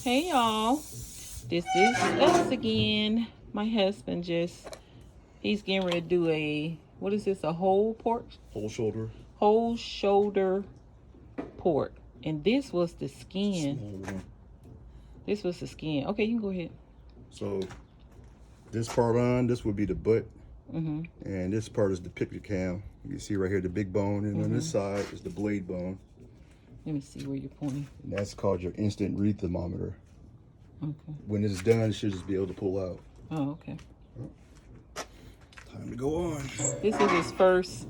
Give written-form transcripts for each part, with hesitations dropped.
Hey y'all, this is us again. My husband he's getting ready to do what is this, a whole pork? Whole shoulder. Whole shoulder pork. And this was the skin. This was the skin. Okay, you can go ahead. So this part on, this would be the butt. Mm-hmm. And this part is the picture cam. You can see right here the big bone, and on this side is the blade bone. Let me see where you're pointing. And that's called your instant read thermometer. Okay. When it's done, it should just be able to pull out. Oh, okay. Time to go on. This is his first,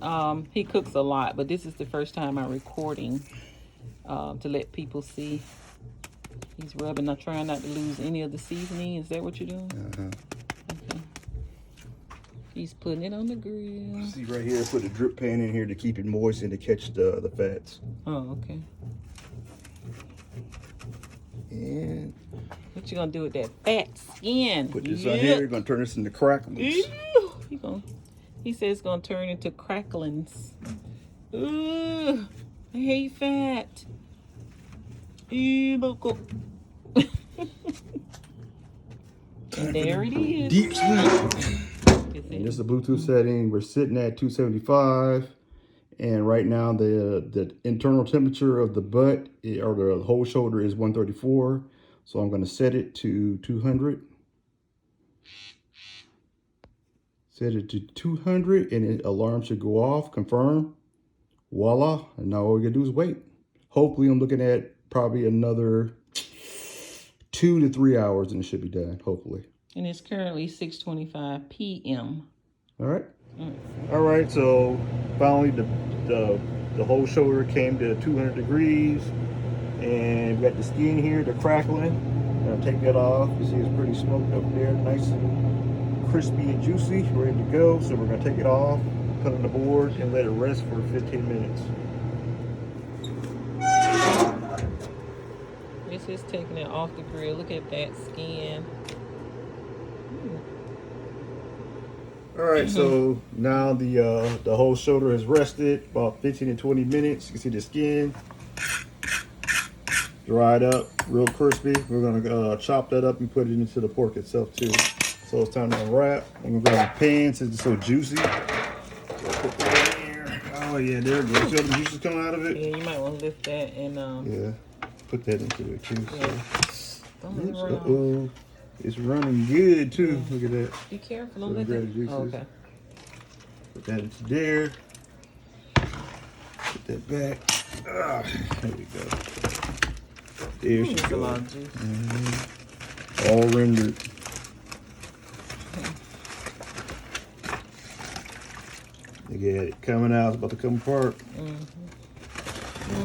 he cooks a lot, but this is the first time I'm recording to let people see. He's rubbing. I'm trying not to lose any of the seasoning. Is that what you're doing? Okay. He's putting it on the grill. See right here, put the drip pan in here to keep it moist and to catch the fats. Oh, okay. And what you gonna do with that fat skin? Put this on here. You're gonna turn this into cracklings. He says it's gonna turn into cracklings. Ooh, I hate fat. Look. And there it is. Deep sleep. And this is the Bluetooth setting. We're sitting at 275. And right now the internal temperature of the butt or the whole shoulder is 134. So I'm going to set it to 200. Set it to 200 and the alarm should go off. Confirm. Voila. And now all we got to do is wait. Hopefully I'm looking at probably another 2 to 3 hours and it should be done. Hopefully. And it's currently 6:25 p.m. All right. All right, so finally the whole shoulder came to 200 degrees, and we got the skin here, the crackling. I'm gonna take that off. You see it's pretty smoked up there, nice and crispy and juicy, ready to go. So we're gonna take it off, put it on the board, and let it rest for 15 minutes. This is taking it off the grill. Look at that skin. All right, so now the whole shoulder has rested about 15 to 20 minutes. You can see the skin dried up, real crispy. We're gonna chop that up and put it into the pork itself too. So it's time to unwrap. I'm gonna grab a pan since it's so juicy. So put that in here. Oh yeah, there it goes. See all the juices coming out of it? Yeah, you might want to lift that and yeah, put that into it too. Yeah. So. Uh-oh. It's running good too. Look at that. Be careful. So Don't let grab the juices. Oh, okay. Put that into there. Put that back. There we go. There she goes. A lot of juice. All rendered. Look at it coming out. It's about to come apart. You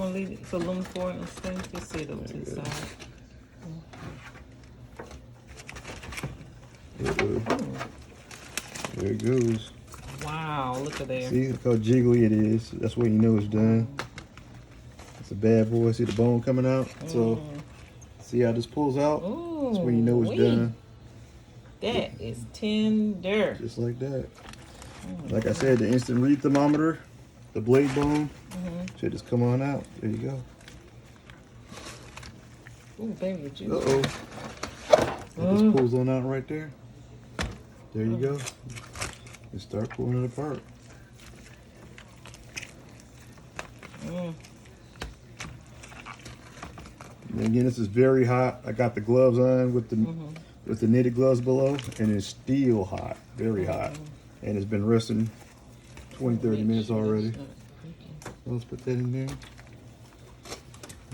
want to leave it for aluminum foil and stay? Just sit over to the side. There it goes. Wow, look at that. See, look how jiggly it is. That's when you know it's done. It's a bad boy. See the bone coming out? So, see how this pulls out? That's when you know it's done. That is tender. Just like that. Like I said, the instant read thermometer, the blade bone, should just come on out. There you go. Ooh, baby, juice. Uh-oh. It just pulls on out right there. There you go. And start pulling it apart. And again, this is very hot. I got the gloves on with the knitted gloves below, and it's still hot, very hot. And it's been resting 20-30 minutes already. So let's put that in there.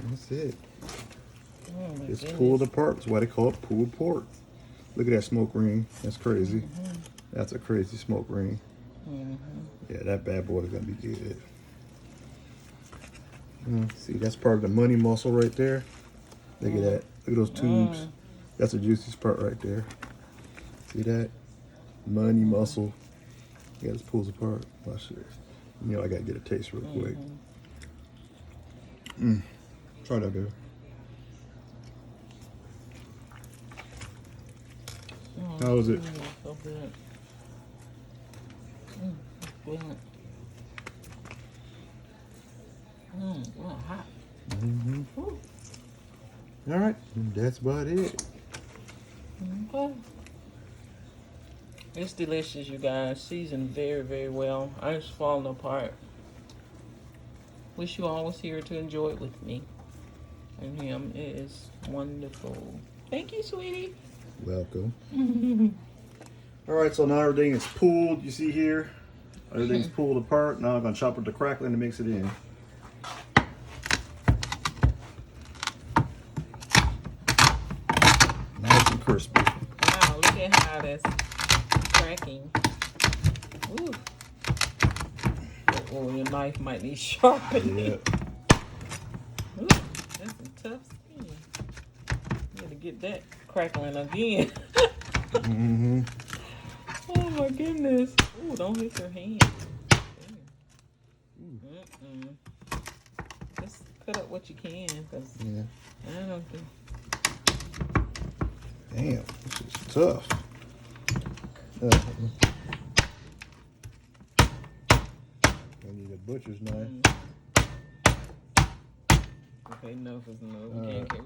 That's it. It's pulled apart. That's why they call it pulled pork. Look at that smoke ring. That's crazy. That's a crazy smoke ring. Yeah, that bad boy is gonna be good. See, that's part of the money muscle right there. Look at that. Look at those tubes. That's the juiciest part right there. See that? Money muscle. Yeah, this pulls apart. Watch this. You know, I gotta get a taste real quick. Try that, baby. How is it? So good. Good. Wow, hot. All right, that's about it. Okay. It's delicious, you guys. Seasoned very, very well. It's falling apart. Wish you all was here to enjoy it with me and him. It is wonderful. Thank you, sweetie. Welcome. All right, so now everything is pulled. You see here, everything's pulled apart. Now I'm gonna chop up the crackling to mix it in. Nice and crispy. Wow, look at how that's cracking. Ooh. Oh, your knife might need sharpening. Yeah. Ooh, that's some tough skin. You gotta get that crackling again. Mm-hmm. Oh my goodness. Ooh, don't hit your hand. Mm-mm. Just cut up what you can, cause Yeah. I don't think. Damn, this is tough. I need a butcher's knife. Okay, enough is enough. We can't carry